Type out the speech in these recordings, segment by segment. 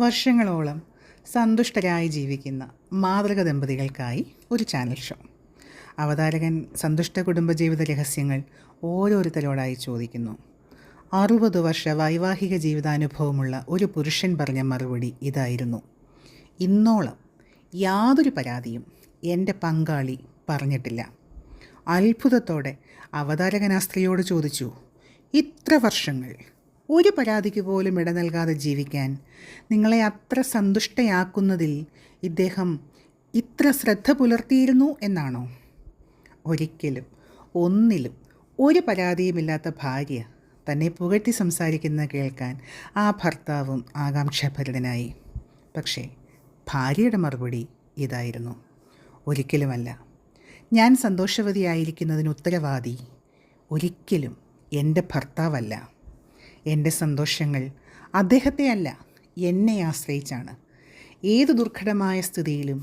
വർഷങ്ങളോളം സന്തുഷ്ടരായി ജീവിക്കുന്ന മാതൃക ദമ്പതികൾക്കായി ഒരു ചാനൽ ഷോ. അവതാരകൻ സന്തുഷ്ട കുടുംബജീവിത രഹസ്യങ്ങൾ ഓരോരുത്തരോടായി ചോദിക്കുന്നു. 60 വർഷ വൈവാഹിക ജീവിതാനുഭവമുള്ള ഒരു പുരുഷൻ പറഞ്ഞ മറുപടി ഇതായിരുന്നു: ഇന്നോളം യാതൊരു പരാതിയും എൻ്റെ പങ്കാളി പറഞ്ഞിട്ടില്ല. അത്ഭുതത്തോടെ അവതാരകൻ ആ സ്ത്രീയോട് ചോദിച്ചു, ഇത്ര വർഷങ്ങൾ ഒരു പരാതിക്ക് പോലും ഇട നൽകാതെ ജീവിക്കാൻ നിങ്ങളെ അത്ര സന്തുഷ്ടയാക്കുന്നതിൽ ഇദ്ദേഹം ഇത്ര ശ്രദ്ധ പുലർത്തിയിരുന്നു എന്നാണോ? ഒരിക്കലും ഒന്നിലും ഒരു പരാതിയുമില്ലാത്ത ഭാര്യ തന്നെ പുകഴ്ത്തി സംസാരിക്കുന്ന കേൾക്കാൻ ആ ഭർത്താവും ആകാംക്ഷാഭരിതനായി. പക്ഷേ ഭാര്യയുടെ മറുപടി ഇതായിരുന്നു: ഒരിക്കലുമല്ല. ഞാൻ സന്തോഷവതിയായിരിക്കുന്നതിന് ഉത്തരവാദി ഒരിക്കലും എൻ്റെ ഭർത്താവല്ല. എൻ്റെ സന്തോഷങ്ങൾ അദ്ദേഹത്തെയല്ല, എന്നെ ആശ്രയിച്ചാണ്. ഏത് ദുർഘടമായ സ്ഥിതിയിലും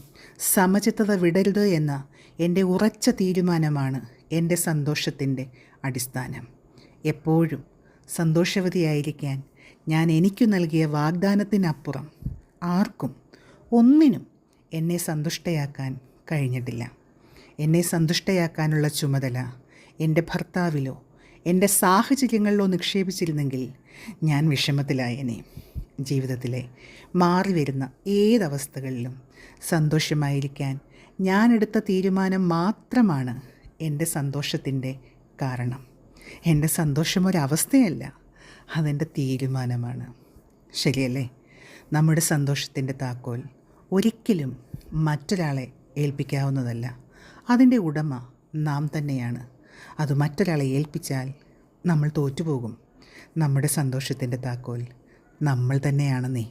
സമചിത്തത വിടരുത് എന്ന എൻ്റെ ഉറച്ച തീരുമാനമാണ് എൻ്റെ സന്തോഷത്തിൻ്റെ അടിസ്ഥാനം. എപ്പോഴും സന്തോഷവതിയായിരിക്കാൻ ഞാൻ എനിക്കു നൽകിയ വാഗ്ദാനത്തിനപ്പുറം ആർക്കും ഒന്നിനും എന്നെ സന്തുഷ്ടയാക്കാൻ കഴിഞ്ഞിട്ടില്ല. എന്നെ സന്തുഷ്ടയാക്കാനുള്ള ചുമതല എൻ്റെ ഭർത്താവിലോ എൻ്റെ സാഹചര്യങ്ങളിലോ നിക്ഷേപിച്ചിരുന്നെങ്കിൽ ഞാൻ വിഷമത്തിലായേനെ. ജീവിതത്തിലെ മാറി വരുന്ന ഏതവസ്ഥകളിലും സന്തോഷമായിരിക്കാൻ ഞാനെടുത്ത തീരുമാനം മാത്രമാണ് എൻ്റെ സന്തോഷത്തിൻ്റെ കാരണം. എൻ്റെ സന്തോഷം ഒരവസ്ഥയല്ല, അതെൻ്റെ തീരുമാനമാണ്. ശരിയല്ലേ? നമ്മുടെ സന്തോഷത്തിൻ്റെ താക്കോൽ ഒരിക്കലും മറ്റൊരാളെ ഏൽപ്പിക്കാവുന്നതല്ല. അതിൻ്റെ ഉടമ നാം തന്നെയാണ്. അത് മറ്റൊരാളെ ഏൽപ്പിച്ചാൽ നമ്മൾ തോറ്റുപോകും. നമ്മുടെ സന്തോഷത്തിൻ്റെ താക്കോൽ നമ്മൾ തന്നെയാണെന്നേ.